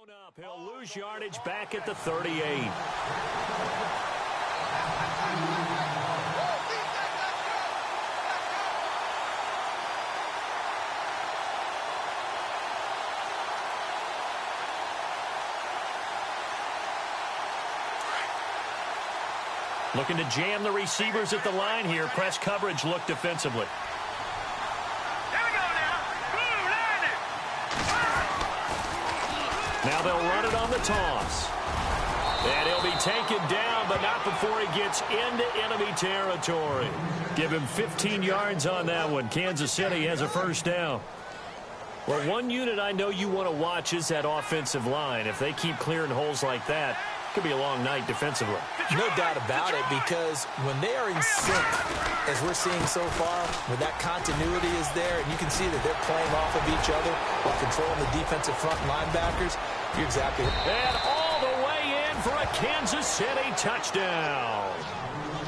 Up. He'll lose yardage back at the 38. Looking to jam the receivers at the line here. Press coverage look defensively. Now they'll run it on the toss. And he'll be taken down, but not before he gets into enemy territory. Give him 15 yards on that one. Kansas City has a first down. Well, one unit I know you want to watch is that offensive line. If they keep clearing holes like that, it could be a long night defensively. No doubt about it, because when they are in sync, as we're seeing so far, when that continuity is there, and you can see that they're playing off of each other while controlling the defensive front linebackers, you're exactly right. And all the way in for a Kansas City touchdown.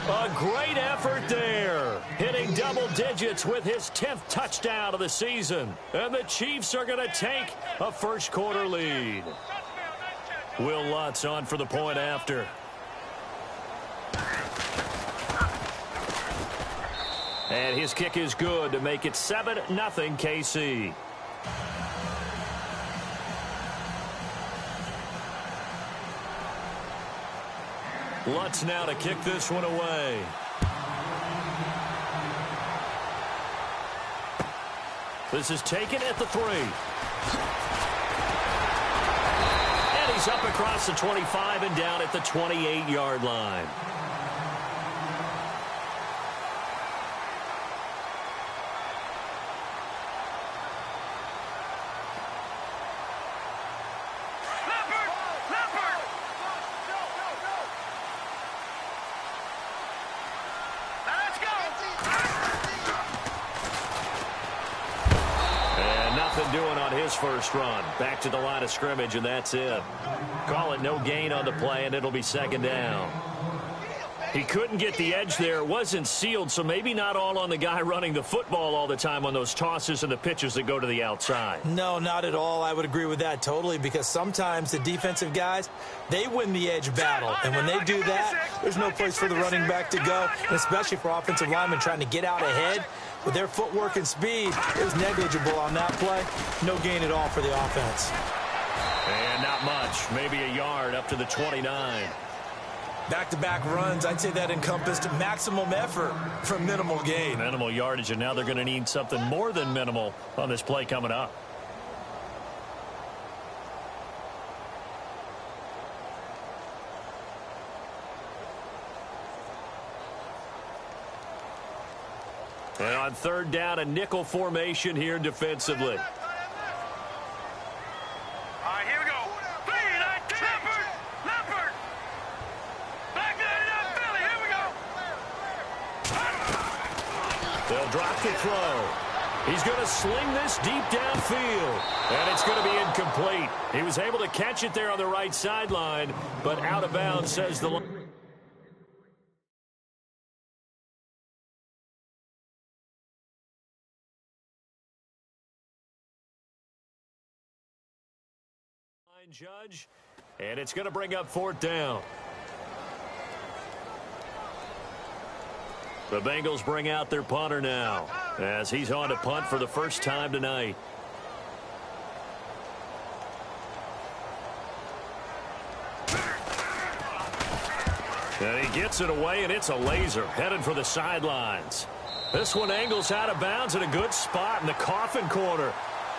A great effort there, hitting double digits with his 10th touchdown of the season. And the Chiefs are going to take a first quarter lead. Will Lutz on for the point after. And his kick is good to make it 7-0 KC. Lutz now to kick this one away. This is taken at the 3. And he's up across the 25 and down at the 28-yard line. Doing on his first run. Back to the line of scrimmage, and that's it. Call it no gain on the play, and it'll be second down. He couldn't get the edge there. It wasn't sealed, so maybe not all on the guy running the football all the time on those tosses and the pitches that go to the outside. No, not at all. I would agree with that totally, because sometimes the defensive guys, they win the edge battle. And when they do that, there's no place for the running back to go, and especially for offensive linemen trying to get out ahead. With their footwork and speed, it was negligible on that play. No gain at all for the offense. And not much. Maybe a yard up to the 29. Back-to-back runs, I'd say that encompassed maximum effort for minimal gain. Minimal yardage, and now they're going to need something more than minimal on this play coming up. And on third down, a nickel formation here defensively. They'll drop the throw. He's going to sling this deep downfield. And it's going to be incomplete. He was able to catch it there on the right sideline, but out of bounds, says the line judge. And it's going to bring up fourth down. The Bengals bring out their punter now, as he's on to punt for the first time tonight. And he gets it away, and it's a laser headed for the sidelines. This one angles out of bounds at a good spot in the coffin corner.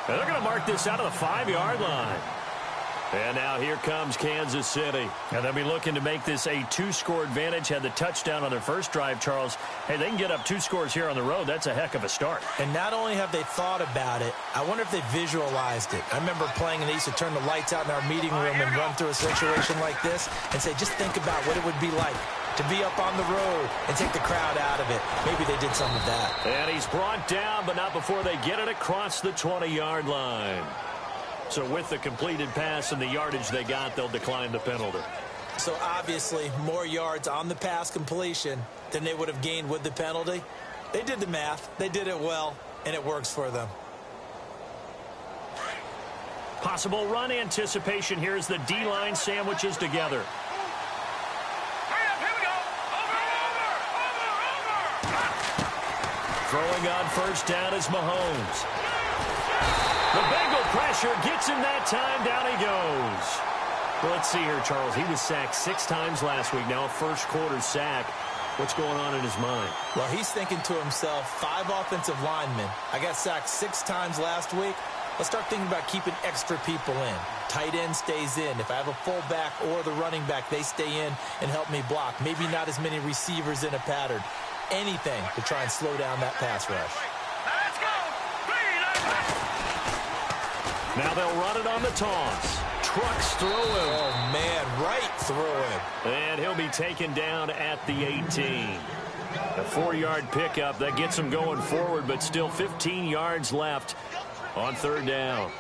And they're going to mark this out of the 5-yard line. And now here comes Kansas City. And they'll be looking to make this a 2-score advantage. Had the touchdown on their first drive, Charles. Hey, they can get up 2 scores here on the road. That's a heck of a start. And not only have they thought about it, I wonder if they visualized it. I remember playing, and they used to turn the lights out in our meeting room and run through a situation like this and say, just think about what it would be like to be up on the road and take the crowd out of it. Maybe they did some of that. And he's brought down, but not before they get it across the 20-yard line. So with the completed pass and the yardage they got, they'll decline the penalty. So obviously more yards on the pass completion than they would have gained with the penalty. They did the math. They did it well, and it works for them. Possible run anticipation here as the D-line sandwiches together. Throwing on first down is Mahomes. The Bengal pressure gets him that time. Down he goes. Well, let's see here, Charles. He was sacked 6 times last week. Now a first-quarter sack. What's going on in his mind? Well, he's thinking to himself, 5 offensive linemen. I got sacked 6 times last week. Let's start thinking about keeping extra people in. Tight end stays in. If I have a fullback or the running back, they stay in and help me block. Maybe not as many receivers in a pattern. Anything to try and slow down that pass rush. Now they'll run it on the toss. Trucks through him. Oh, man, right through him. And he'll be taken down at the 18. A 4-yard pickup that gets him going forward, but still 15 yards left on third down.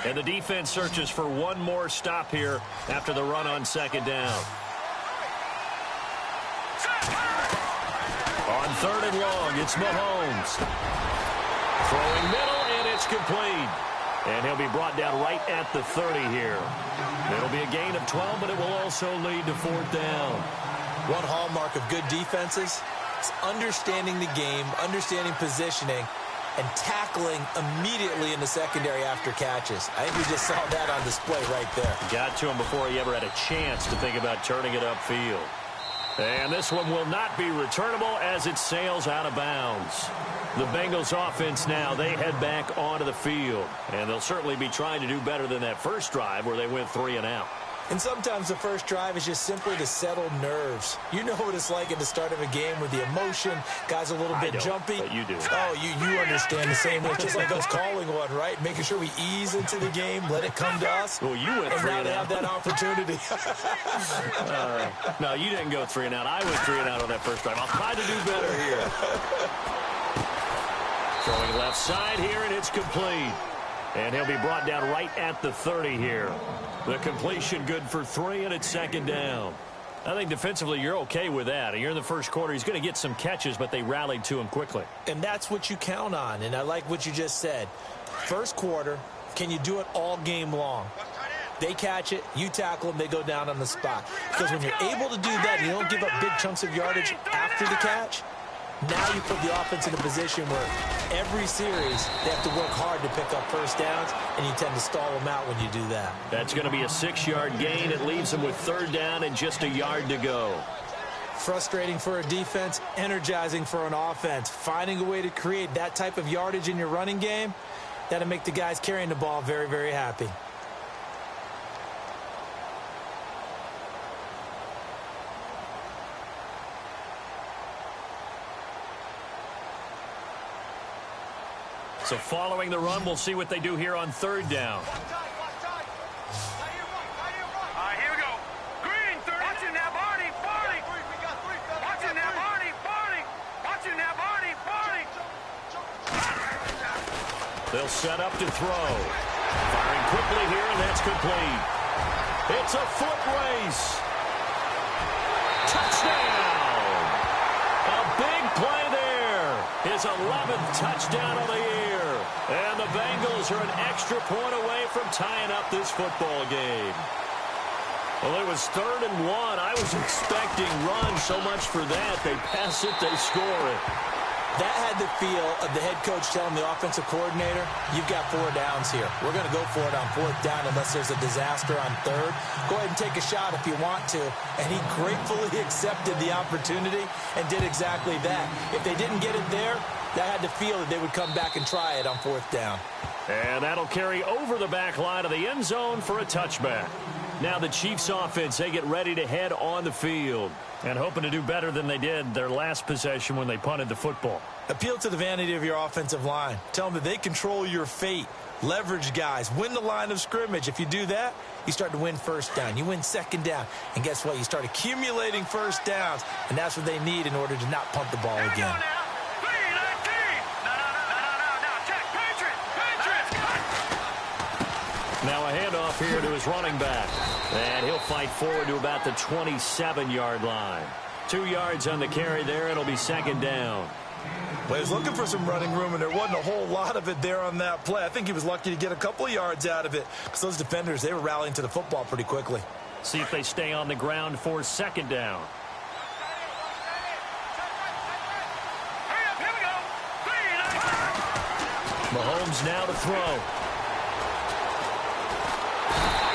And the defense searches for one more stop here after the run on second down. On third and long, it's Mahomes. Throwing middle, and it's complete. And he'll be brought down right at the 30 here. It'll be a gain of 12, but it will also lead to fourth down. One hallmark of good defenses is understanding the game, understanding positioning, and tackling immediately in the secondary after catches. I think we just saw that on display right there. Got to him before he ever had a chance to think about turning it upfield. And this one will not be returnable as it sails out of bounds. The Bengals offense now, they head back onto the field. And they'll certainly be trying to do better than that first drive where they went 3 and out. And sometimes the first drive is just simply to settle nerves. You know what it's like at the start of a game with the emotion, guys a little bit jumpy. But you do. Oh, you understand the same way. It's just like us calling one, right? Making sure we ease into the game, let it come to us. Well, you went 3 and out. And now they have that opportunity. No, you didn't go 3 and out. I went 3 and out on that first drive. I'll try to do better here. Throwing left side here, and it's complete. And he'll be brought down right at the 30 here. The completion good for 3, and it's second down. I think defensively you're okay with that. You're in the first quarter. He's going to get some catches, but they rallied to him quickly. And that's what you count on, and I like what you just said. First quarter, can you do it all game long? They catch it, you tackle them, they go down on the spot. Because when you're able to do that, you don't give up big chunks of yardage after the catch. Now you put the offense in a position where every series they have to work hard to pick up first downs, and you tend to stall them out when you do that. That's going to be a 6-yard gain. It leaves them with third down and just a yard to go. Frustrating for a defense, energizing for an offense. Finding a way to create that type of yardage in your running game, that'll make the guys carrying the ball very, very happy. So following the run, we'll see what they do here on third down. Here we go. Green, 30. Watching that, Barney. Barney. Watching that, Barney. Barney. Watching that, Barney. Barney. They'll set up to throw. Firing quickly here, and that's complete. It's a foot race. Touchdown. A big play there. His 11th touchdown of the year. And the Bengals are an extra point away from tying up this football game. Well, it was 3rd and 1. I was expecting runs, so much for that. They pass it, they score it. That had the feel of the head coach telling the offensive coordinator, you've got 4 downs here. We're going to go for it on 4th down unless there's a disaster on 3rd. Go ahead and take a shot if you want to. And he gratefully accepted the opportunity and did exactly that. If they didn't get it there, that had the feel that they would come back and try it on 4th down. And that'll carry over the back line of the end zone for a touchback. Now the Chiefs offense, they get ready to head on the field and hoping to do better than they did their last possession when they punted the football. Appeal to the vanity of your offensive line. Tell them that they control your fate. Leverage guys. Win the line of scrimmage. If you do that, you start to win first down. You win second down. And guess what? You start accumulating first downs. And that's what they need in order to not punt the ball again. Now a handoff here to his running back. And he'll fight forward to about the 27-yard line. 2 yards on the carry there. It'll be second down. Well, he was looking for some running room, and there wasn't a whole lot of it there on that play. I think he was lucky to get a couple of yards out of it because those defenders, they were rallying to the football pretty quickly. See if they stay on the ground for second down. Mahomes now to throw.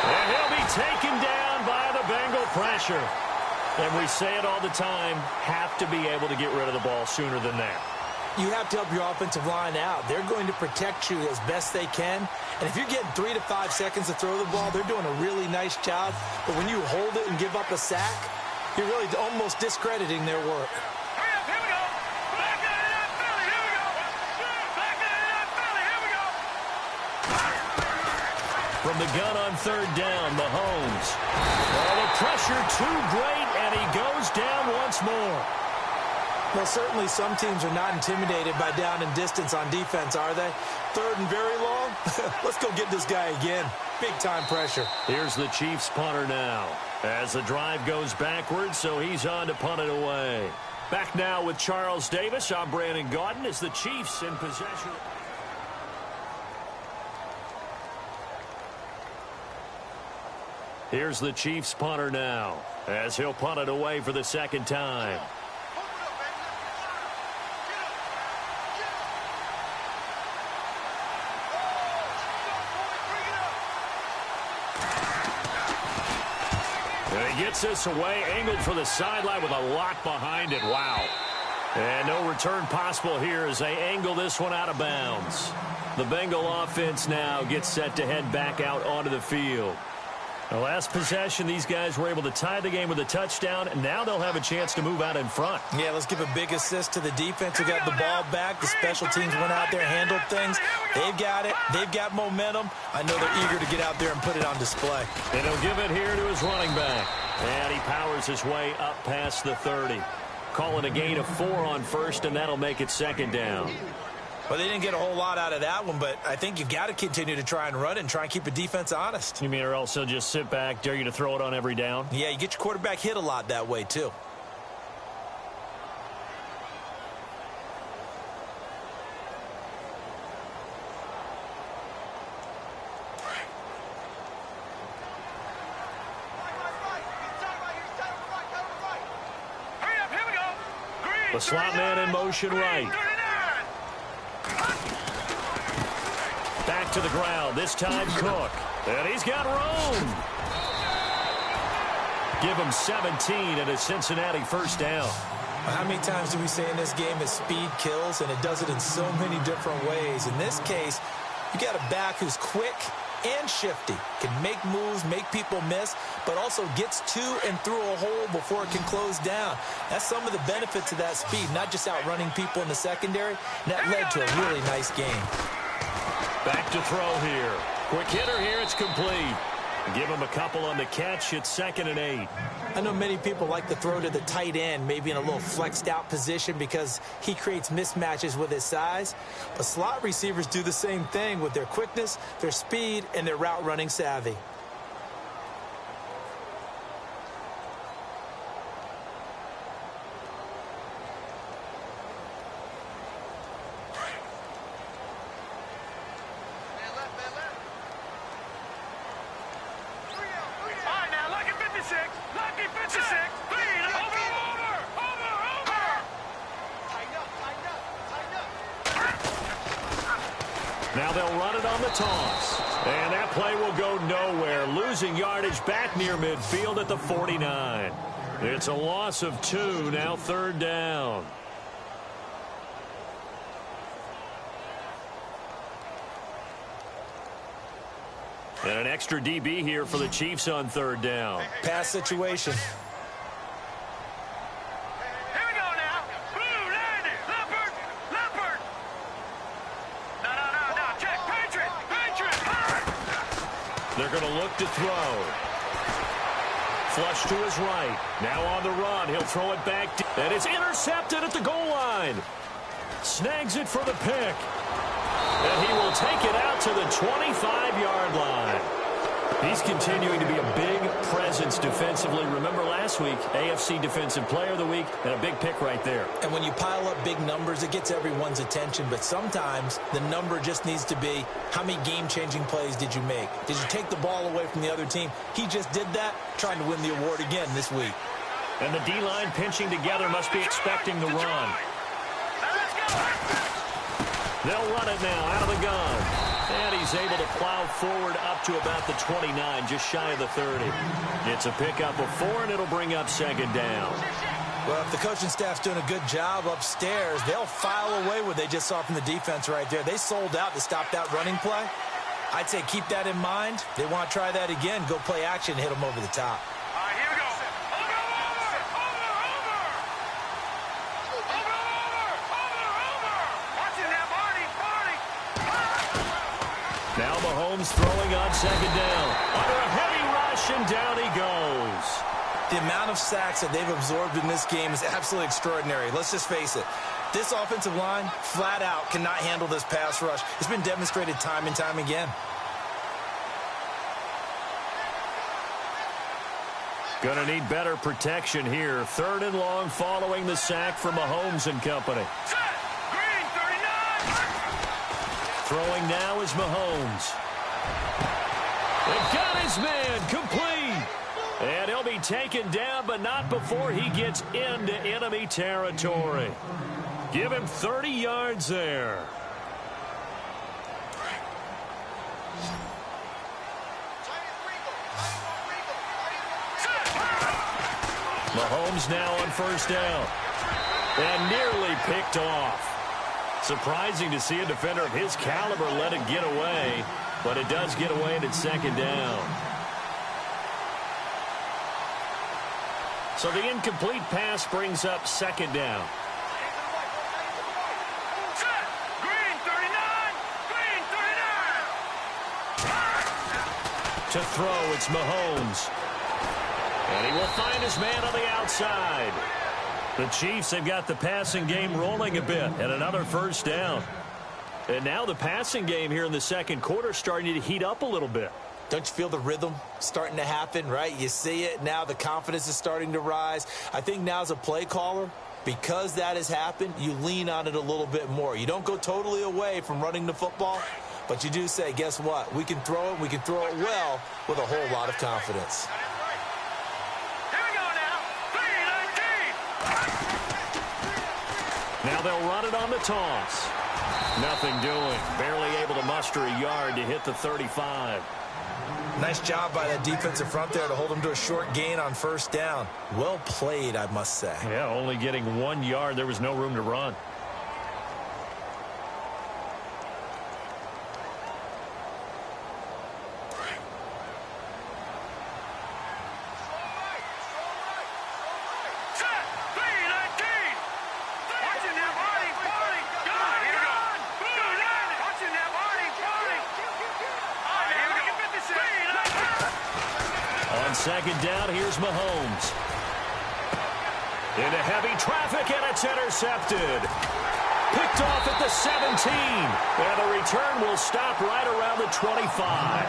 And he'll be taken down by the Bengal pressure. And we say it all the time, have to be able to get rid of the ball sooner than that. You have to help your offensive line out. They're going to protect you as best they can. And if you're getting 3 to 5 seconds to throw the ball, they're doing a really nice job. But when you hold it and give up a sack, you're really almost discrediting their work. From the gun on third down, Mahomes. Oh, the pressure too great, and he goes down once more. Well, certainly some teams are not intimidated by down and distance on defense, are they? Third and very long? Let's go get this guy again. Big-time pressure. Here's the Chiefs punter now. As the drive goes backwards, so he's on to punt it away. Back now with Charles Davis. I'm Brandon Gaudin as the Chiefs in possession. Here's the Chiefs punter now as he'll punt it away for the second time. And he gets this away, angled for the sideline with a lot behind it. Wow. And no return possible here as they angle this one out of bounds. The Bengal offense now gets set to head back out onto the field. The last possession, these guys were able to tie the game with a touchdown, and now they'll have a chance to move out in front. Yeah, let's give a big assist to the defense who got the ball back. The special teams went out there, handled things. They've got it. They've got momentum. I know they're eager to get out there and put it on display. And he'll give it here to his running back. And he powers his way up past the 30. Calling a gain of 4 on first, and that'll make it second down. Well, they didn't get a whole lot out of that one, but I think you've got to continue to try and run and try and keep the defense honest. You mean or else he'll just sit back, dare you to throw it on every down? Yeah, you get your quarterback hit a lot that way, too. The slot man in motion right. Back to the ground, this time Cook. And he's got room. Give him 17 and a Cincinnati first down. How many times do we say in this game that speed kills, and it does it in so many different ways? In this case, you got a back who's quick and shifty, can make moves, make people miss, but also gets to and through a hole before it can close down. That's some of the benefits of that speed, not just outrunning people in the secondary. And that led to a really nice game. Back to throw here. Quick hitter here, it's complete. Give him a couple on the catch. It's 2nd and 8. I know many people like to throw to the tight end, maybe in a little flexed out position because he creates mismatches with his size. But slot receivers do the same thing with their quickness, their speed, and their route running savvy. Now they'll run it on the toss. And that play will go nowhere. Losing yardage back near midfield at the 49. It's a loss of 2, now 3rd down. And an extra DB here for the Chiefs on 3rd down. Pass situation. They're going to look to throw. Flush to his right. Now on the run. He'll throw it back. And it's intercepted at the goal line. Snags it for the pick. And he will take it out to the 25-yard line. He's continuing to be a big presence defensively. Remember last week, AFC Defensive Player of the Week, and a big pick right there. And when you pile up big numbers, it gets everyone's attention. But sometimes the number just needs to be, how many game-changing plays did you make? Did you take the ball away from the other team? He just did that, trying to win the award again this week. And the D-line pinching together must be expecting the run. They'll run it now out of the gun. And he's able to plow forward up to about the 29, just shy of the 30. It's a pickup of 4, and it'll bring up second down. Well, if the coaching staff's doing a good job upstairs, they'll file away what they just saw from the defense right there. They sold out to stop that running play. I'd say keep that in mind. They want to try that again. Go play action, hit them over the top. All right, here we go. Now Mahomes throwing on second down. Under a heavy rush, and down he goes. The amount of sacks that they've absorbed in this game is absolutely extraordinary. Let's just face it. This offensive line, flat out, cannot handle this pass rush. It's been demonstrated time and time again. Going to need better protection here. 3rd and long following the sack from Mahomes and company. Green, 39. Throwing now is Mahomes. They got his man complete. And he'll be taken down, but not before he gets into enemy territory. Give him 30 yards there. Mahomes now on 1st down. And nearly picked off. Surprising to see a defender of his caliber let it get away, but it does get away and it's 2nd down. So the incomplete pass brings up 2nd down. Green, 39. Green, 39. To throw, it's Mahomes. And he will find his man on the outside. The Chiefs have got the passing game rolling a bit, and another 1st down. And now the passing game here in the 2nd quarter starting to heat up a little bit. Don't you feel the rhythm starting to happen, right? You see it now. The confidence is starting to rise. I think now as a play caller, because that has happened, you lean on it a little bit more. You don't go totally away from running the football, but you do say, guess what? We can throw it. We can throw it well with a whole lot of confidence. Now they'll run it on the toss. Nothing doing. Barely able to muster a yard to hit the 35. Nice job by that defensive front there to hold them to a short gain on 1st down. Well played, I must say. Yeah, only getting 1 yard. There was no room to run. On 2nd down, here's Mahomes. Into heavy traffic, and it's intercepted. Picked off at the 17. And the return will stop right around the 25.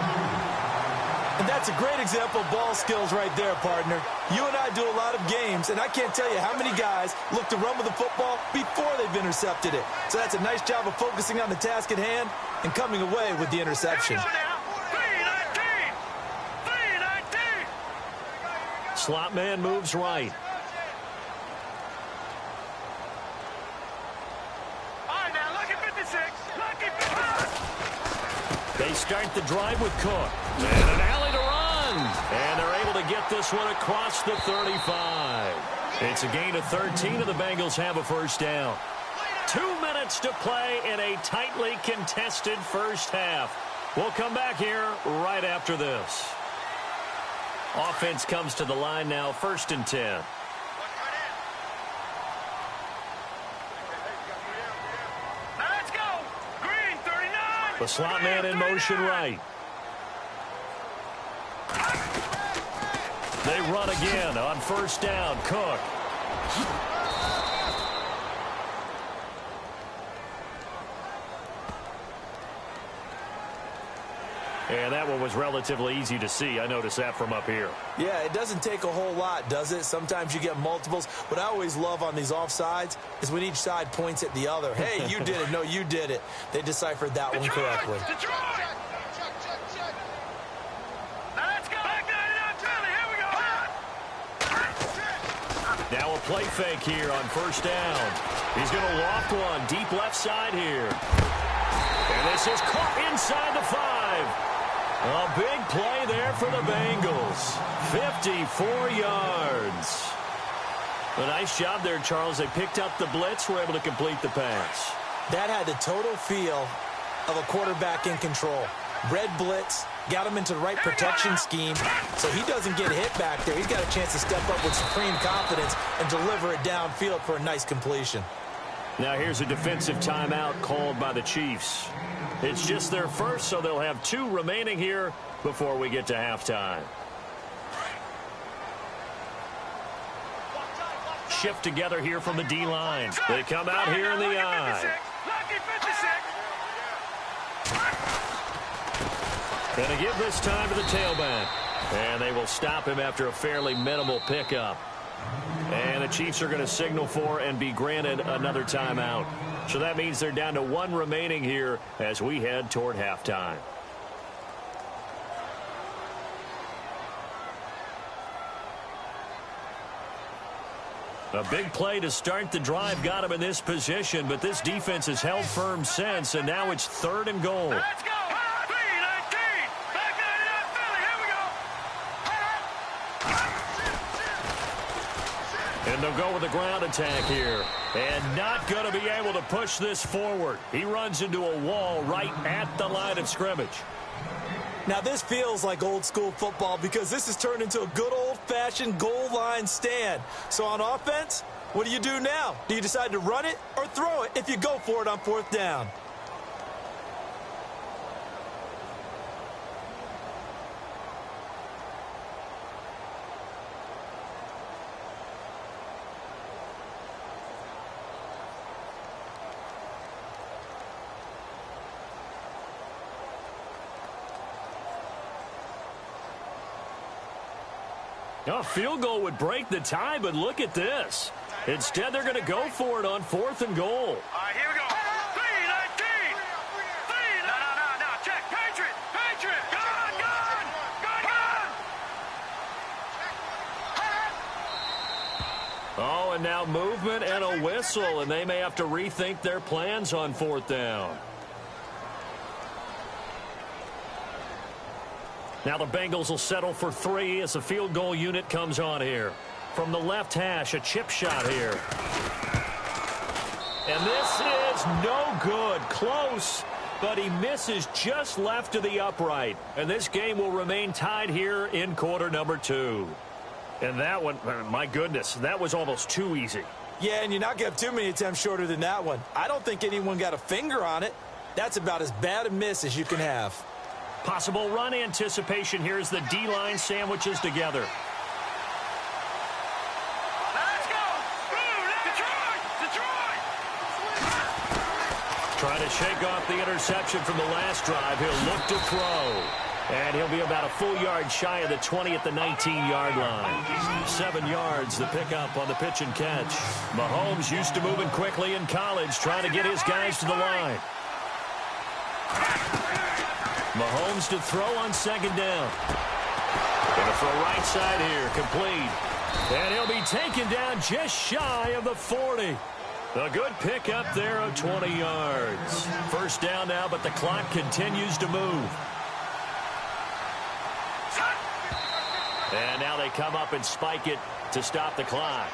And that's a great example of ball skills right there, partner. You and I do a lot of games, and I can't tell you how many guys look to run with the football before they've intercepted it. So that's a nice job of focusing on the task at hand and coming away with the interception. Slot man moves right. All right, now, look at 56. Look at 56. They start the drive with Cook. And an alley to run. And they're able to get this one across the 35. It's a gain of 13, and the Bengals have a 1st down. 2 minutes to play in a tightly contested 1st half. We'll come back here right after this. Offense comes to the line now, 1st and 10. Now let's go. Green, 39. The slot man in motion right. They run again on 1st down. Cook. And that one was relatively easy to see. I noticed that from up here. Yeah, it doesn't take a whole lot, does it? Sometimes you get multiples. What I always love on these offsides is when each side points at the other. Hey, you did it. No, you did it. They deciphered that one correctly. Detroit! Now let's go. Back 99 Philly. Here we go. Now a play fake here on first down. He's going to loft one deep left side here. And this is caught inside the 5. A big play there for the Bengals. 54 yards. A nice job there, Charles. They picked up the blitz, were able to complete the pass. That had the total feel of a quarterback in control. Red blitz, got him into the right protection scheme, so he doesn't get hit back there. He's got a chance to step up with supreme confidence and deliver it downfield for a nice completion. Now here's a defensive timeout called by the Chiefs. It's just their first, so they'll have 2 remaining here before we get to halftime. Shift together here from the D-line. They come out here in the eye. Going to give this time to the tailback. And they will stop him after a fairly minimal pickup. And the Chiefs are going to signal for and be granted another timeout. So that means they're down to 1 remaining here as we head toward halftime. A big play to start the drive got him in this position, but this defense has held firm since, and now it's 3rd and goal. Let's go. B-19. Back 99 Philly. Here we go. And they'll go with the ground attack here. And not going to be able to push this forward. He runs into a wall right at the line of scrimmage. Now, this feels like old-school football because this has turned into a good old-fashioned goal line stand. So on offense, what do you do now? Do you decide to run it or throw it if you go for it on 4th down? A field goal would break the tie, but look at this. Instead, they're going to go for it on 4th and goal. All right, here we go. B-19. No. Check. Patriot. Gun. Oh, and now movement and a whistle, and they may have to rethink their plans on 4th down. Now the Bengals will settle for 3 as the field goal unit comes on here. From the left hash, a chip shot here. And this is no good. Close, but he misses just left of the upright. And this game will remain tied here in quarter number 2. And that one, my goodness, that was almost too easy. Yeah, and you're not going to have too many attempts shorter than that one. I don't think anyone got a finger on it. That's about as bad a miss as you can have. Possible run anticipation here as the D-line sandwiches together. Let's go. Detroit. Trying to shake off the interception from the last drive. He'll look to throw. And he'll be about a full yard shy of the 20 at the 19-yard line. 7 yards, the pickup on the pitch and catch. Mahomes used to moving quickly in college, trying to get his guys to the line. Mahomes to throw on 2nd down. Going to throw right side here, complete. And he'll be taken down just shy of the 40. A good pickup there of 20 yards. 1st down now, but the clock continues to move. And now they come up and spike it to stop the clock.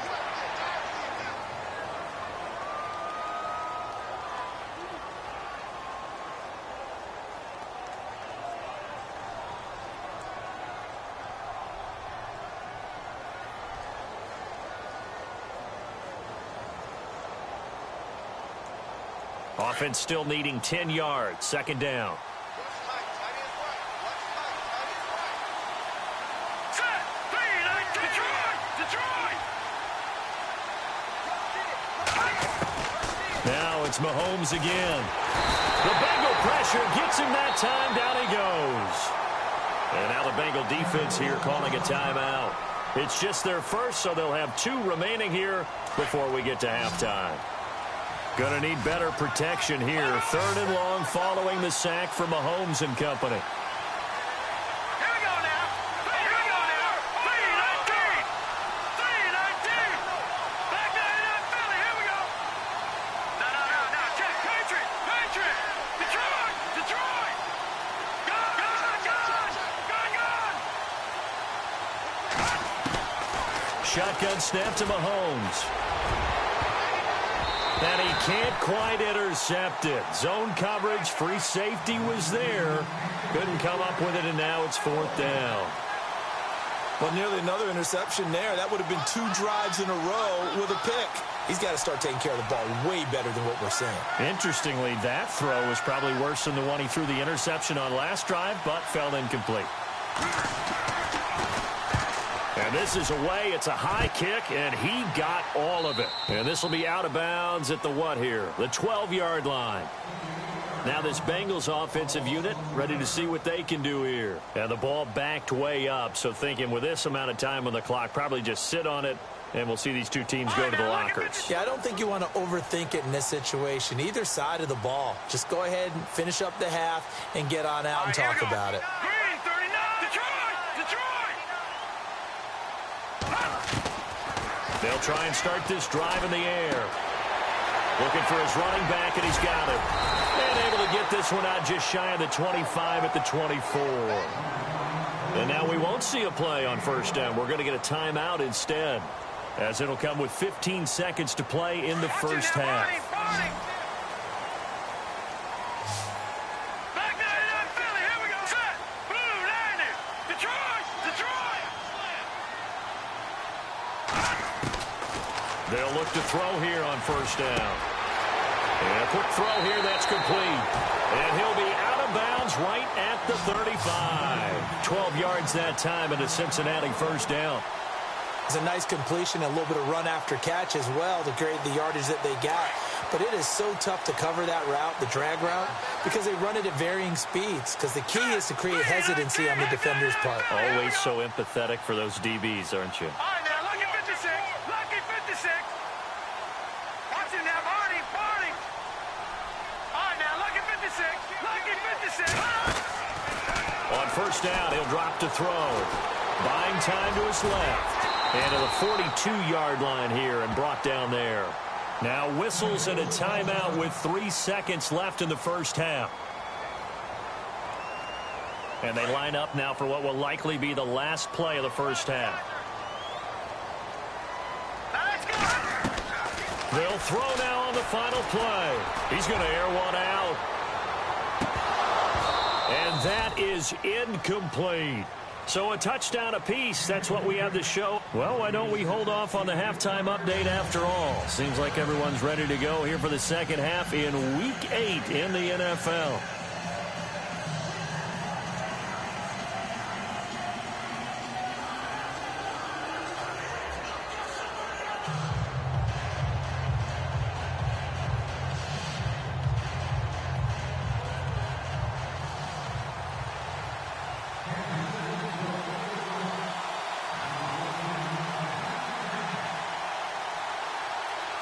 Offense still needing 10 yards. 2nd down. Now it's Mahomes again. The Bengal pressure gets him that time. Down he goes. And now the Bengal defense here calling a timeout. It's just their first, so they'll have 2 remaining here before we get to halftime. Going to need better protection here. 3rd and long following the sack from Mahomes and company. Here we go now. Here we go now. 3-19. 3-19. Back there in Philly. Here we go. No. Check. Patriot. Detroit. Gone. Shotgun snap to Mahomes. And he can't quite intercept it. Zone coverage, free safety was there. Couldn't come up with it, and now it's 4th down. Well, nearly another interception there. That would have been 2 drives in a row with a pick. He's got to start taking care of the ball way better than what we're seeing. Interestingly, that throw was probably worse than the one he threw the interception on last drive, but fell incomplete. And this is away. It's a high kick, and he got all of it. And this will be out of bounds at the what here? The 12-yard line. Now this Bengals offensive unit ready to see what they can do here. And the ball backed way up, so thinking with this amount of time on the clock, probably just sit on it, and we'll see these 2 teams go to the lockers. Yeah, I don't think you want to overthink it in this situation. Either side of the ball. Just go ahead and finish up the half and get on out and talk about it. Green, 39. Detroit. They'll try and start this drive in the air. Looking for his running back, and he's got it. And able to get this one out just shy of the 25 at the 24. And now we won't see a play on 1st down. We're going to get a timeout instead, as it'll come with 15 seconds to play in the first half. Back there in Philly. Here we go. Set. Blue, 90. Detroit. They'll look to throw here on 1st down. And a quick throw here, that's complete. And he'll be out of bounds right at the 35. 12 yards that time, and a Cincinnati 1st down. It's a nice completion and a little bit of run after catch as well to create the yardage that they got. But it is so tough to cover that route, the drag route, because they run it at varying speeds. Because the key is to create hesitancy on the defender's part. Always so empathetic for those DBs, aren't you? All right, now, lucky 56. Lucky 56. Watch it now, Barney. All right, now, lucky 56. Lucky 56. On 1st down, he'll drop to throw. Buying time to his left. And to the 42-yard line here and brought down there. Now whistles and a timeout with 3 seconds left in the first half. And they line up now for what will likely be the last play of the first half. They'll throw now on the final play. He's going to air one out. And that is incomplete. So a touchdown apiece, that's what we have to show. Well, why don't we hold off on the halftime update after all? Seems like everyone's ready to go here for the second half in Week 8 in the NFL.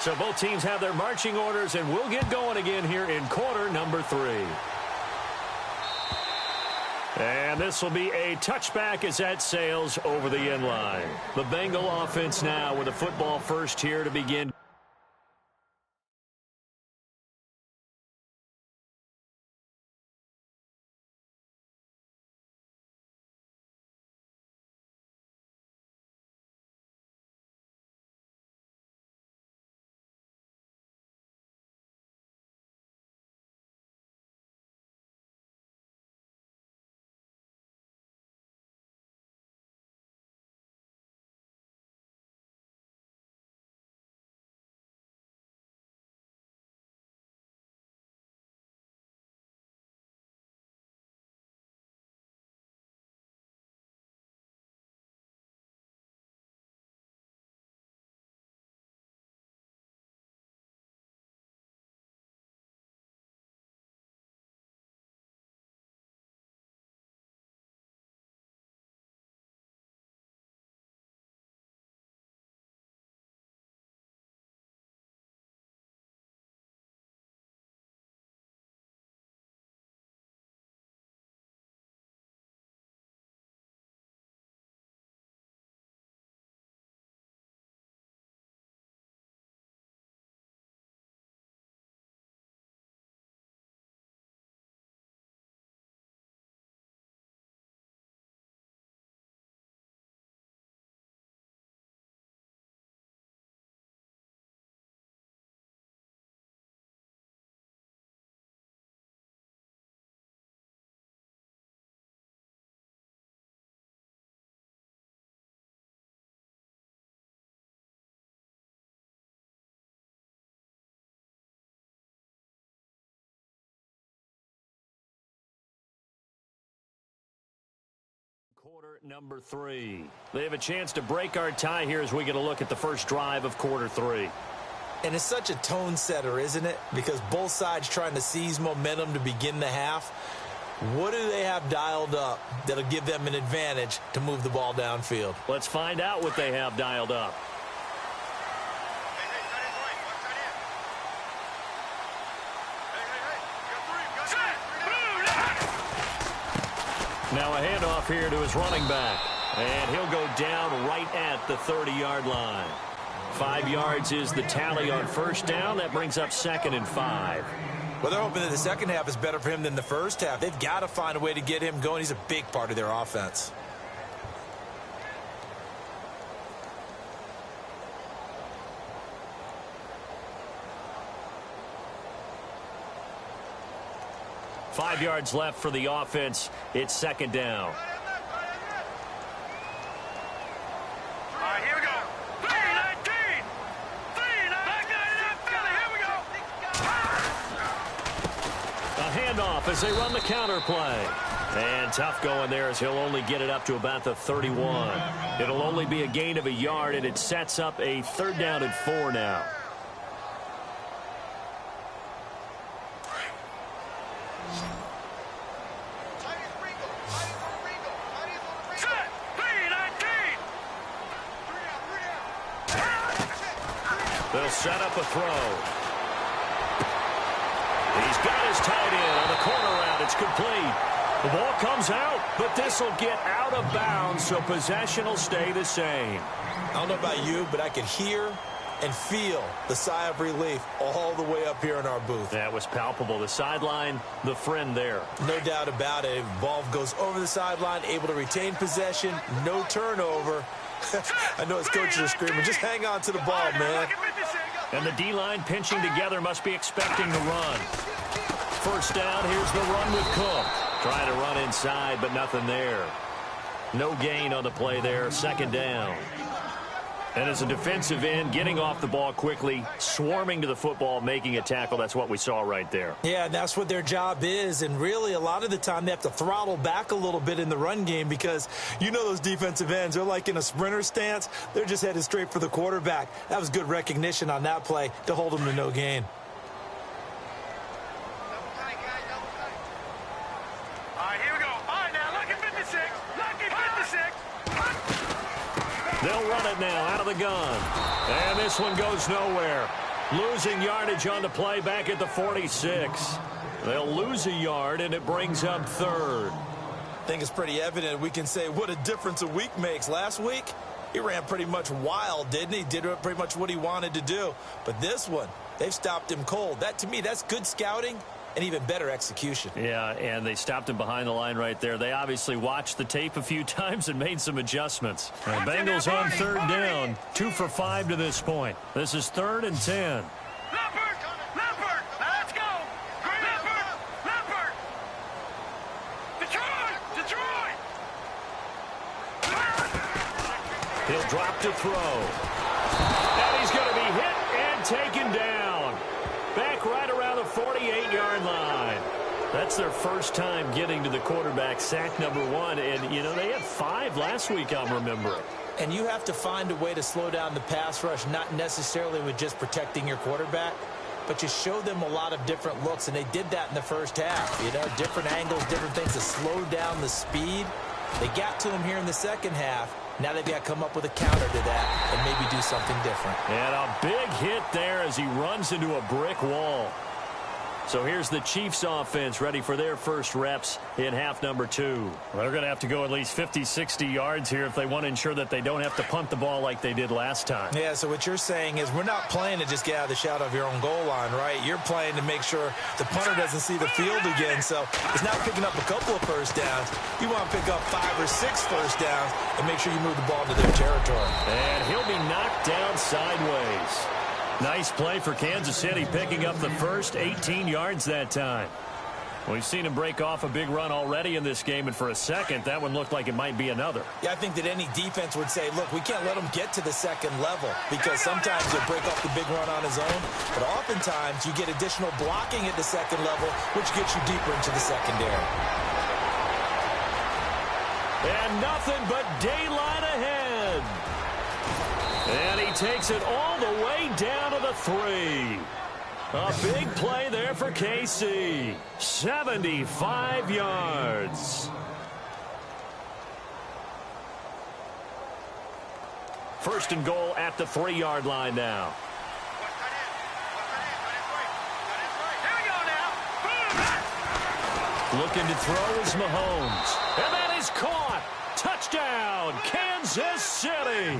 So both teams have their marching orders, and we'll get going again here in quarter number 3. And this will be a touchback as that sails over the end line. The Bengal offense now with a football first here to begin. Number 3. They have a chance to break our tie here as we get a look at the first drive of quarter 3. And it's such a tone setter, isn't it? Because both sides trying to seize momentum to begin the half. What do they have dialed up that'll give them an advantage to move the ball downfield? Let's find out what they have dialed up. Now a handoff here to his running back. And he'll go down right at the 30-yard line. 5 yards is the tally on first down. That brings up 2nd and 5. Well, they're hoping that the second half is better for him than the first half. They've got to find a way to get him going. He's a big part of their offense. Five yards left for the offense. It's 2nd down. As they run the counter play. And tough going there as he'll only get it up to about the 31. It'll only be a gain of a yard, and it sets up a 3rd down and 4 now. They'll set up a throw. He's got his tight end on the corner route. It's complete. The ball comes out, but this will get out of bounds, so possession will stay the same. I don't know about you, but I could hear and feel the sigh of relief all the way up here in our booth. That was palpable. The sideline, the friend there. No doubt about it. Ball goes over the sideline, able to retain possession, no turnover. I know his coaches are screaming, just hang on to the ball, man. And the D-line pinching together must be expecting the run. First down, here's the run with Cook. Trying to run inside, but nothing there. No gain on the play there, 2nd down. And as a defensive end, getting off the ball quickly, swarming to the football, making a tackle, that's what we saw right there. Yeah, that's what their job is. And really, a lot of the time, they have to throttle back a little bit in the run game because you know those defensive ends, they're like in a sprinter stance. They're just headed straight for the quarterback. That was good recognition on that play to hold them to no gain. They'll run it now out of the gun. And this one goes nowhere. Losing yardage on the play back at the 46. They'll lose a yard, and it brings up 3rd. I think it's pretty evident. We can say what a difference a week makes. Last week, he ran pretty much wild, didn't he? Did pretty much what he wanted to do. But this one, they've stopped him cold. That, to me, that's good scouting and even better execution. Yeah, and they stopped him behind the line right there. They obviously watched the tape a few times and made some adjustments. And Bengals on 3rd down, 2 for 5 to this point. This is 3rd and 10. Leopard, let's go. Leopard. Detroit. He'll drop to throw. And he's going to be hit and taken down. Back right around the 48-yard line. That's their first time getting to the quarterback, sack number 1. And, you know, they had 5 last week, I'm remembering. And you have to find a way to slow down the pass rush, not necessarily with just protecting your quarterback, but you show them a lot of different looks, and they did that in the first half. You know, different angles, different things to slow down the speed. They got to him here in the second half. Now they've got to come up with a counter to that and maybe do something different. And a big hit there as he runs into a brick wall. So here's the Chiefs offense ready for their first reps in half number 2. Well, they're going to have to go at least 50, 60 yards here if they want to ensure that they don't have to punt the ball like they did last time. Yeah, so what you're saying is we're not playing to just get out of the shadow of your own goal line, right? You're playing to make sure the punter doesn't see the field again. So it's not picking up a couple of first downs. You want to pick up 5 or 6 first downs and make sure you move the ball to their territory. And he'll be knocked down sideways. Nice play for Kansas City, picking up the first 18 yards that time. We've seen him break off a big run already in this game, and for a second, that one looked like it might be another. Yeah, I think that any defense would say, look, we can't let him get to the second level because sometimes he'll break off the big run on his own, but oftentimes you get additional blocking at the second level, which gets you deeper into the secondary. And nothing but daylight ahead. And he takes it all the way down to the 3. A big play there for KC. 75 yards. First and goal at the 3-yard line now. Looking to throw is Mahomes. And that is caught. Touchdown, Kansas City.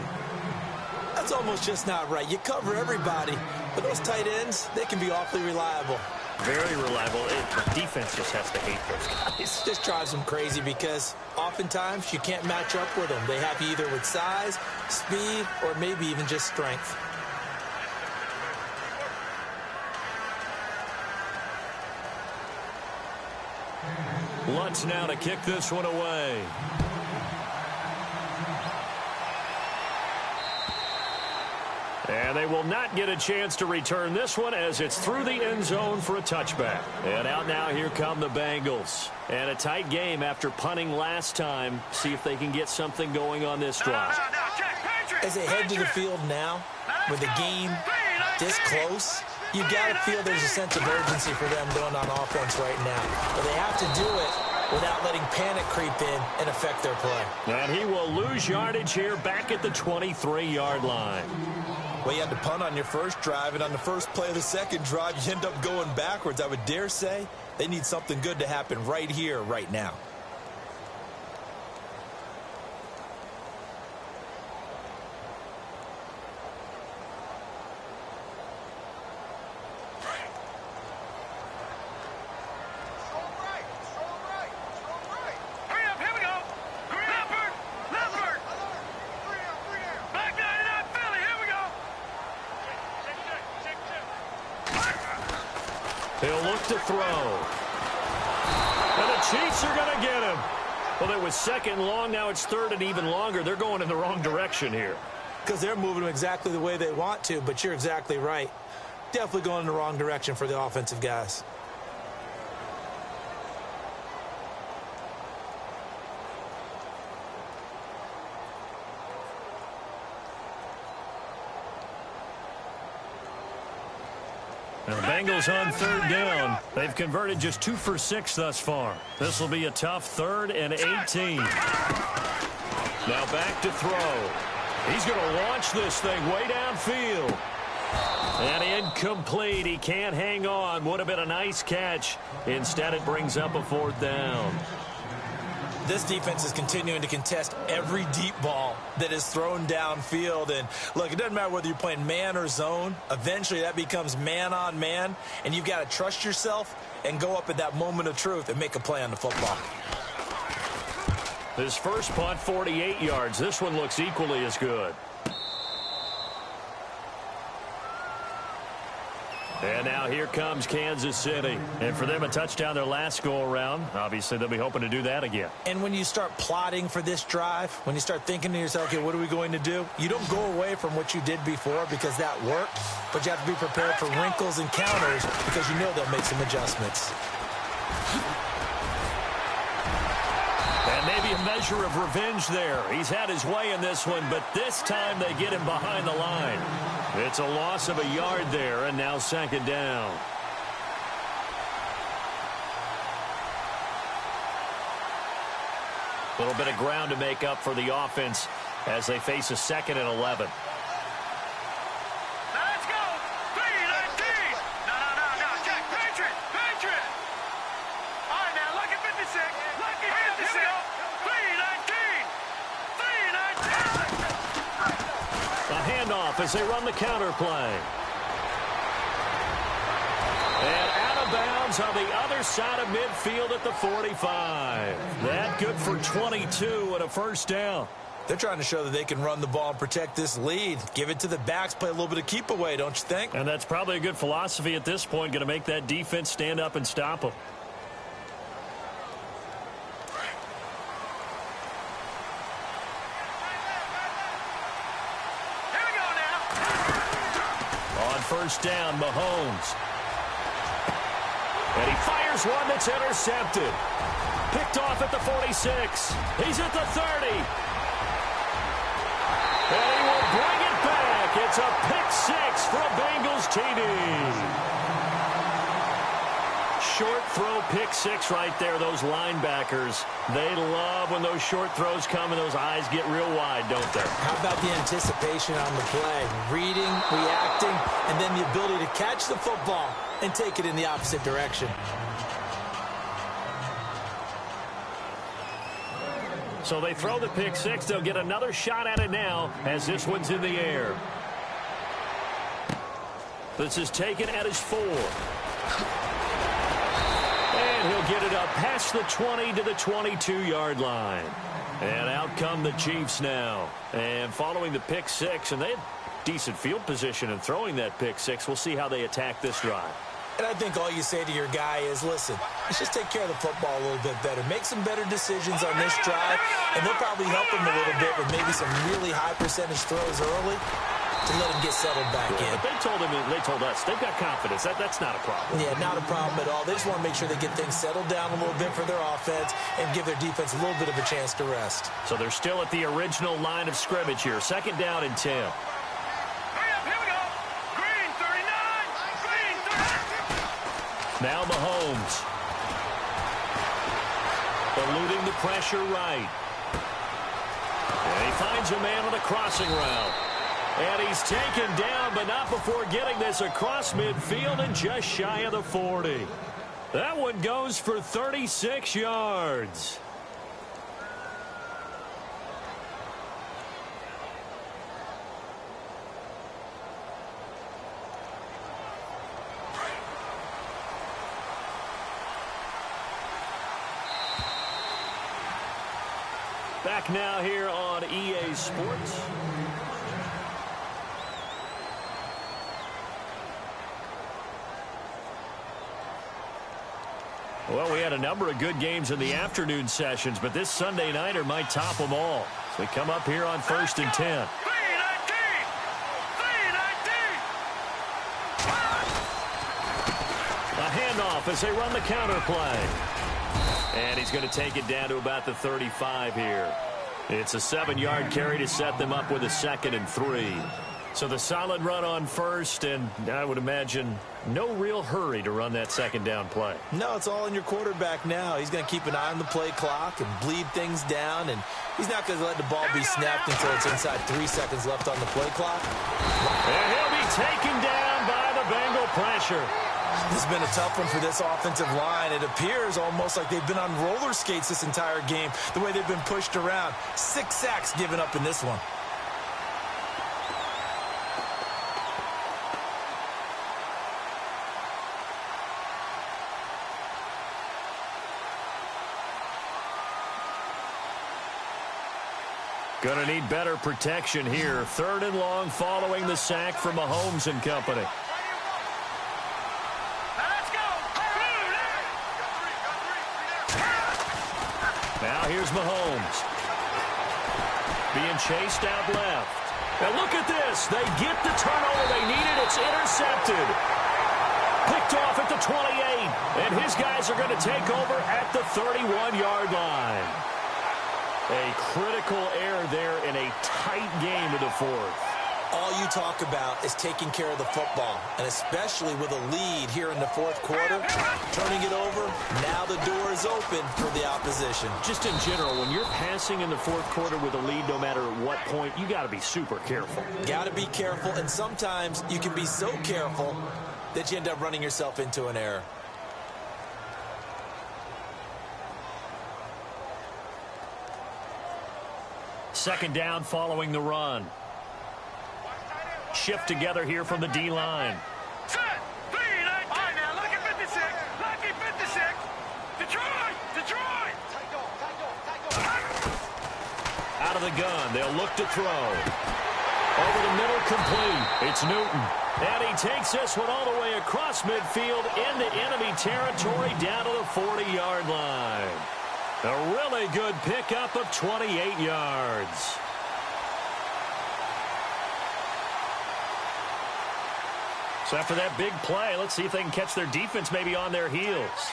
That's almost just not right. You cover everybody, but those tight ends, they can be awfully reliable. Very reliable. The defense just has to hate those guys. This drives them crazy because oftentimes you can't match up with them. They have you either with size, speed, or maybe even just strength. Lutz now to kick this one away. And they will not get a chance to return this one as it's through the end zone for a touchback. And out now, here come the Bengals. And a tight game after punting last time. See if they can get something going on this drive. As they head to the field now, with the game this close, you got to feel there's a sense of urgency for them going on offense right now. But they have to do it without letting panic creep in and affect their play. And he will lose yardage here back at the 23-yard line. Well, you had to punt on your first drive, and on the first play of the second drive, you end up going backwards. I would dare say they need something good to happen right here, right now. He'll look to throw. And the Chiefs are going to get him. Well, it was second and long. Now it's third and even longer. They're going in the wrong direction here. Because they're moving them exactly the way they want to, but you're exactly right. Definitely going in the wrong direction for the offensive guys. And the Bengals on third down. They've converted just 2 for 6 thus far. This will be a tough 3rd and 18. Now back to throw. He's going to launch this thing way downfield. And incomplete. He can't hang on. Would have been a nice catch. Instead, it brings up a 4th down. This defense is continuing to contest every deep ball that is thrown downfield. And, look, it doesn't matter whether you're playing man or zone. Eventually, that becomes man on man. And you've got to trust yourself and go up at that moment of truth and make a play on the football. His first punt, 48 yards. This one looks equally as good. And now here comes Kansas City. And for them, a touchdown their last go-around. Obviously, they'll be hoping to do that again. And when you start plotting for this drive, when you start thinking to yourself, okay, what are we going to do? You don't go away from what you did before because that worked. But you have to be prepared for wrinkles and counters because you know they'll make some adjustments. And maybe a measure of revenge there. He's had his way in this one, but this time they get him behind the line. It's a loss of a yard there, and now second down. A little bit of ground to make up for the offense as they face a 2nd and 11. Let's go! 3-19! No, check! Patriot! All right, now, lucky 56! Lucky 56! 3-19! A handoff as they run the counter play. And out of bounds on the other side of midfield at the 45. That good for 22 and a first down. They're trying to show that they can run the ball and protect this lead. Give it to the backs, play a little bit of keep away, don't you think? And that's probably a good philosophy at this point, going to make that defense stand up and stop them. First down, Mahomes. And he fires one that's intercepted. Picked off at the 46. He's at the 30. And he will bring it back. It's a pick six for a Bengals TD. Short throw pick six right there. Those linebackers, they love when those short throws come and those eyes get real wide, don't they? How about the anticipation on the play? Reading, reacting, and then the ability to catch the football and take it in the opposite direction. So they throw the pick six. They'll get another shot at it now as this one's in the air. This is taken at his 4. And he'll get it up past the 20 to the 22-yard line. And out come the Chiefs now. And following the pick six, and they had decent field position in throwing that pick six. We'll see how they attack this drive. And I think all you say to your guy is, listen, let's just take care of the football a little bit better. Make some better decisions on this drive, and they'll probably help him a little bit with maybe some really high percentage throws early to let him get settled back in. But they told us, they've got confidence. That's not a problem. Yeah, not a problem at all. They just want to make sure they get things settled down a little bit for their offense and give their defense a little bit of a chance to rest. So they're still at the original line of scrimmage here. 2nd down and 10. Now Mahomes. Eluding the pressure right. And he finds a man on a crossing route. And he's taken down, but not before getting this across midfield and just shy of the 40. That one goes for 36 yards. Back now here on EA Sports. Well, we had a number of good games in the afternoon sessions, but this Sunday nighter might top them all. So we come up here on 1st and 10. A handoff as they run the counter play. And he's going to take it down to about the 35 here. It's a 7-yard carry to set them up with a 2nd and 3. So the solid run on 1st, and I would imagine no real hurry to run that 2nd down play. No, it's all in your quarterback now. He's going to keep an eye on the play clock and bleed things down, and he's not going to let the ball be snapped until it's inside 3 seconds left on the play clock. And he'll be taken down by the Bengal pressure. This has been a tough one for this offensive line. It appears almost like they've been on roller skates this entire game, the way they've been pushed around. 6 sacks given up in this one. Going to need better protection here. 3rd and long following the sack from Mahomes and company. Now here's Mahomes. Being chased out left. Now look at this. They get the turnover they needed. It's intercepted. Picked off at the 28. And his guys are going to take over at the 31-yard line. A critical error there in a tight game of the 4th. All you talk about is taking care of the football, and especially with a lead here in the 4th quarter, turning it over, now the door is open for the opposition. Just in general, when you're passing in the 4th quarter with a lead, no matter what point, you got to be super careful. Got to be careful, and sometimes you can be so careful that you end up running yourself into an error. Second down following the run. Shift together here from the D-line. Set. All right, now, lucky 56. Lucky 56. Detroit. Detroit. Out of the gun. They'll look to throw. Over the middle, complete. It's Newton. And he takes this one all the way across midfield into enemy territory down to the 40-yard line. A really good pickup of 28 yards. So after that big play, let's see if they can catch their defense maybe on their heels.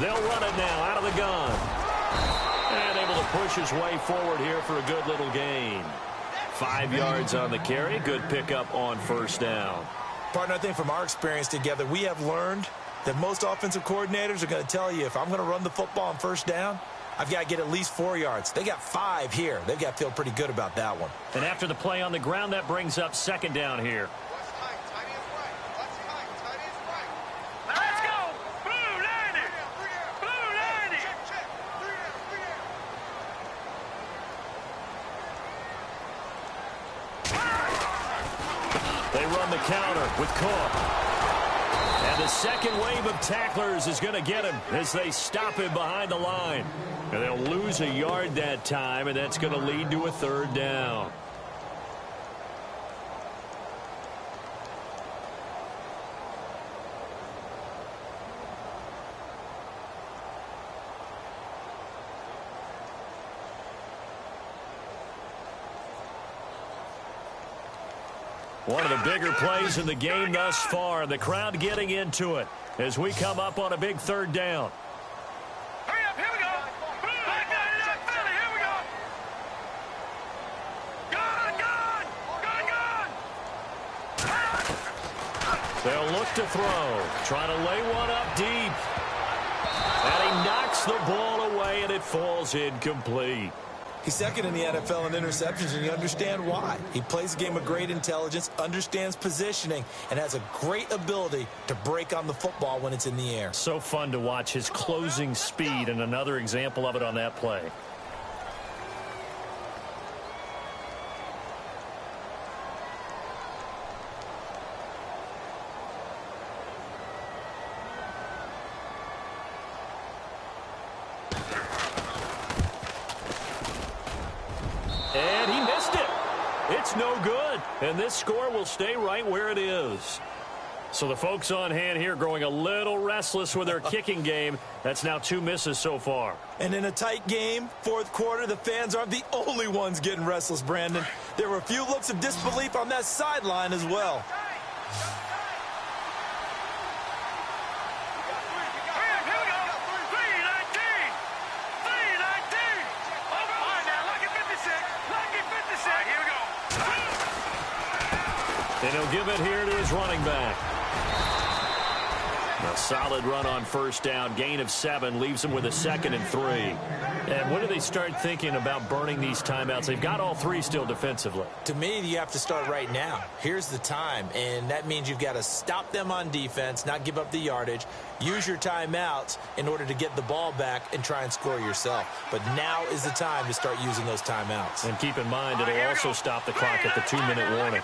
They'll run it now out of the gun. And able to push his way forward here for a good little gain. 5 yards on the carry. Good pickup on first down. Partner, I think from our experience together, we have learned that most offensive coordinators are going to tell you, if I'm going to run the football on first down, I've got to get at least 4 yards. They got 5 here. They've got to feel pretty good about that one. And after the play on the ground, that brings up second down here. Let's go! Blue 90! Blue 90! They run the counter with Cook. And the second wave of tacklers is going to get him as they stop him behind the line. And they'll lose a yard that time, and that's going to lead to a third down. One of the bigger plays in the game thus far. The crowd getting into it as we come up on a big third down. Hurry up, here we go! Back 99 Philly, here we go! Gun! They'll look to throw. Trying to lay one up deep. And he knocks the ball away, and it falls incomplete. He's second in the NFL in interceptions, and you understand why. He plays a game of great intelligence, understands positioning, and has a great ability to break on the football when it's in the air. So fun to watch his closing speed, and another example of it on that play. And he missed it. It's no good. And this score will stay right where it is. So the folks on hand here growing a little restless with their kicking game. That's now 2 misses so far. And in a tight game, fourth quarter, the fans aren't the only ones getting restless, Brandon. There were a few looks of disbelief on that sideline as well. And he'll give it here to his running back. A solid run on first down. Gain of 7 leaves him with a 2nd and 3. And when do they start thinking about burning these timeouts? They've got all 3 still defensively. To me, you have to start right now. Here's the time, and that means you've got to stop them on defense, not give up the yardage, use your timeouts in order to get the ball back and try and score yourself. But now is the time to start using those timeouts. And keep in mind, it'll also stop the clock at the 2-minute warning.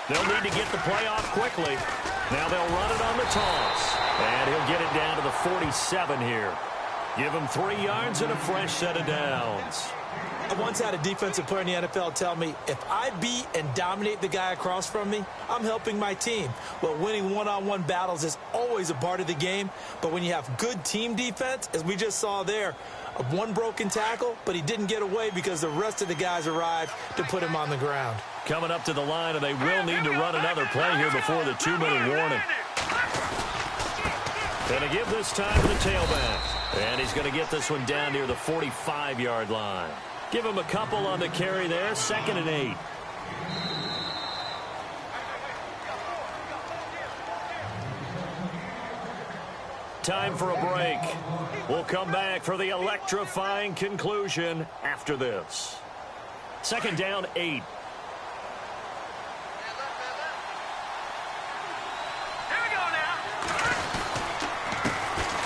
They'll need to get the play off quickly. Now they'll run it on the toss. And he'll get it down to the 47 here. Give him 3 yards and a fresh set of downs. I once had a defensive player in the NFL tell me, if I beat and dominate the guy across from me, I'm helping my team. Well, winning one-on-one battles is always a part of the game. But when you have good team defense, as we just saw there, one broken tackle, but he didn't get away because the rest of the guys arrived to put him on the ground. Coming up to the line, and they will need to run another play here before the 2-minute warning. Going to give this time to the tailback. And he's going to get this one down near the 45-yard line. Give him a couple on the carry there, 2nd and 8. Time for a break. We'll come back for the electrifying conclusion after this. 2nd down, 8.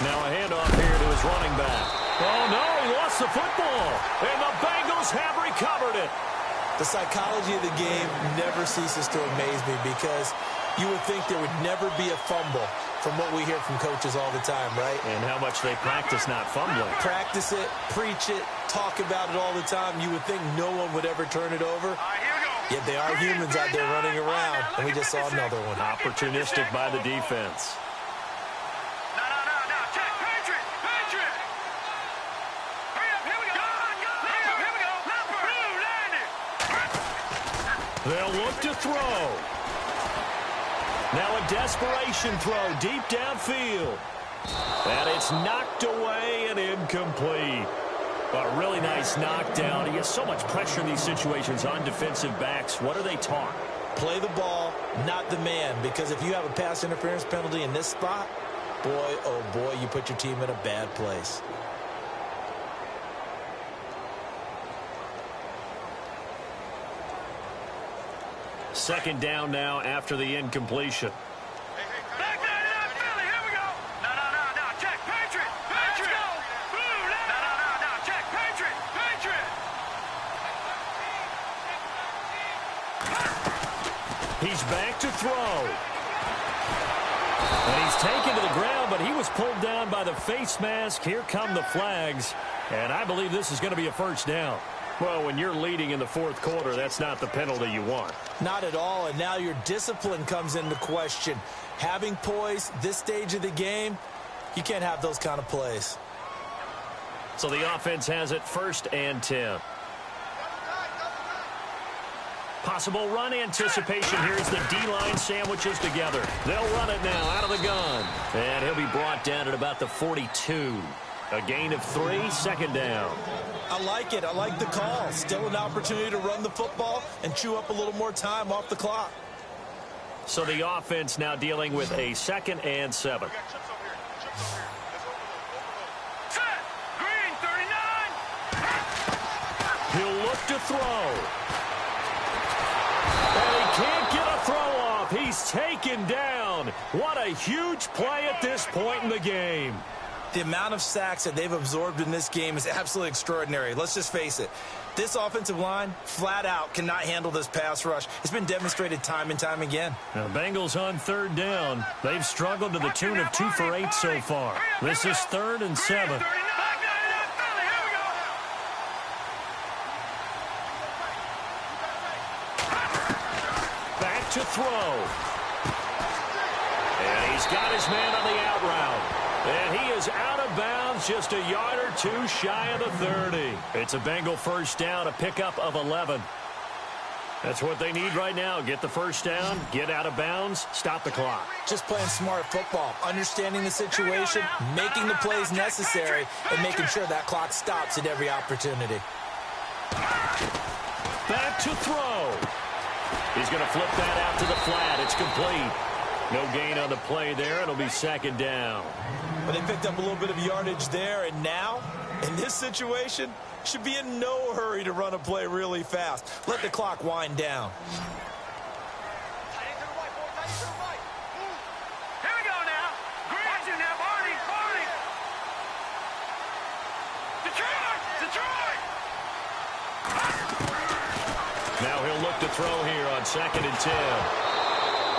Now a handoff here to his running back. Oh, no, he lost the football. And the Bengals have recovered it. The psychology of the game never ceases to amaze me because you would think there would never be a fumble from what we hear from coaches all the time, right? And how much they practice not fumbling. Practice it, preach it, talk about it all the time. You would think no one would ever turn it over. Yet they are humans out there running around, and we just saw another one. Opportunistic by the defense. They'll look to throw. Now a desperation throw deep downfield. And it's knocked away and incomplete. A really nice knockdown. He has so much pressure in these situations on defensive backs. What are they taught? Play the ball, not the man. Because if you have a pass interference penalty in this spot, boy, oh boy, you put your team in a bad place. Second down now after the incompletion. Back there, Philly, here we go. No, check, Patriot. Let's go. No, check, Patriot. He's back to throw. And he's taken to the ground, but he was pulled down by the face mask. Here come the flags. And I believe this is going to be a first down. Well, when you're leading in the fourth quarter, that's not the penalty you want. Not at all, and now your discipline comes into question. Having poise this stage of the game, you can't have those kind of plays. So the offense has it 1st and 10. Possible run anticipation. Here's the D-line sandwiches together. They'll run it now out of the gun. And he'll be brought down at about the 42. A gain of 3, 2nd down. I like it. I like the call. Still an opportunity to run the football and chew up a little more time off the clock. So the offense now dealing with a 2nd and 7. Set. Green, 39. He'll look to throw. And he can't get a throw off. He's taken down. What a huge play at this point in the game. The amount of sacks that they've absorbed in this game is absolutely extraordinary. Let's just face it. This offensive line, flat out, cannot handle this pass rush. It's been demonstrated time and time again. Now, Bengals on 3rd down. They've struggled to the tune of 2 for 8 so far. This is 3rd and 7. Back to throw. And he's got his man on the out route. And he is out of bounds, just a yard or 2 shy of the 30. It's a Bengal first down, a pickup of 11. That's what they need right now. Get the first down, get out of bounds, stop the clock. Just playing smart football, understanding the situation, making the plays necessary, and making sure that clock stops at every opportunity. Back to throw. He's going to flip that out to the flat. It's complete. No gain on the play there. It'll be 2nd down. But they picked up a little bit of yardage there, and now, in this situation, should be in no hurry to run a play really fast. Let the clock wind down. Here we go now. Watch it now, Barney. Detroit. Now he'll look to throw here on 2nd and 10.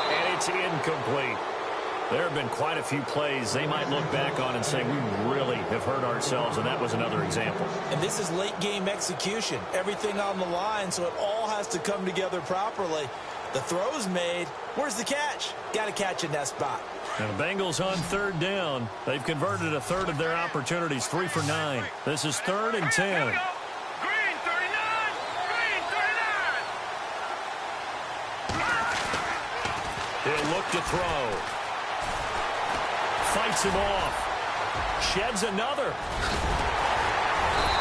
And it's incomplete. There have been quite a few plays they might look back on and say, we really have hurt ourselves, and that was another example. And this is late-game execution. Everything on the line, so it all has to come together properly. The throw's made. Where's the catch? Got to catch in that spot. And the Bengals on 3rd down. They've converted a 1/3 of their opportunities, 3 for 9. This is 3rd and 10. Green, 39. He'll look to throw. Fights him off. Sheds another.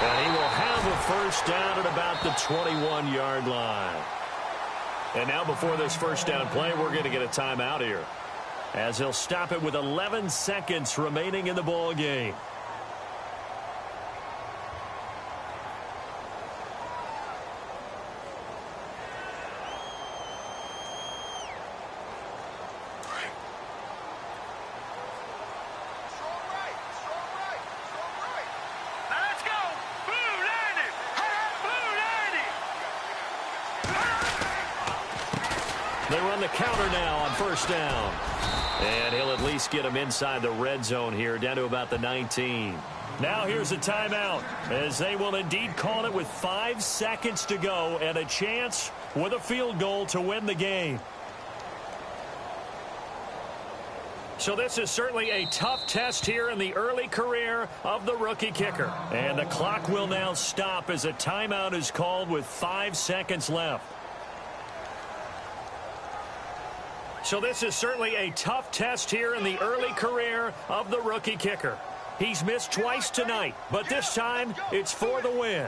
And he will have a first down at about the 21-yard line. And now before this first down play, we're going to get a timeout here, as he'll stop it with 11 seconds remaining in the ball game. They run the counter now on first down. And he'll at least get him inside the red zone here, down to about the 19. Now here's a timeout, as they will indeed call it with 5 seconds to go and a chance with a field goal to win the game. So this is certainly a tough test here in the early career of the rookie kicker. And the clock will now stop as a timeout is called with 5 seconds left. So this is certainly a tough test here in the early career of the rookie kicker. He's missed twice tonight, but this time it's for the win.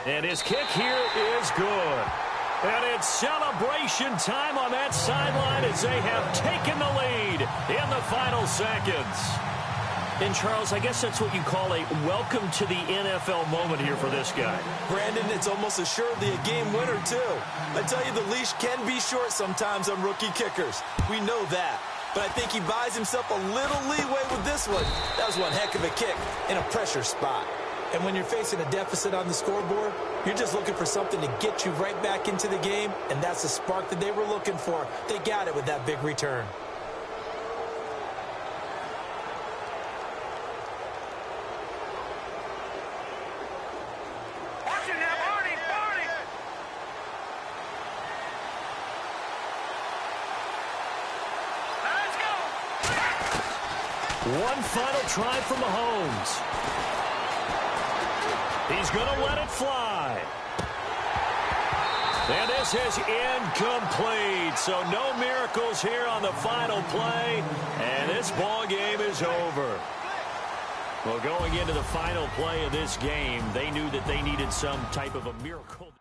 And his kick here is good. And it's celebration time on that sideline as they have taken the lead in the final seconds. And, Charles, I guess that's what you call a welcome to the NFL moment here for this guy. Brandon, it's almost assuredly a game winner, too. I tell you, the leash can be short sometimes on rookie kickers. We know that. But I think he buys himself a little leeway with this one. That was one heck of a kick in a pressure spot. And when you're facing a deficit on the scoreboard, you're just looking for something to get you right back into the game, and that's the spark that they were looking for. They got it with that big return. Watch it now, Barney, Barney. Let's go. One final try from Mahomes. He's going to let it fly. And this is incomplete. So no miracles here on the final play. And this ball game is over. Well, going into the final play of this game, they knew that they needed some type of a miracle.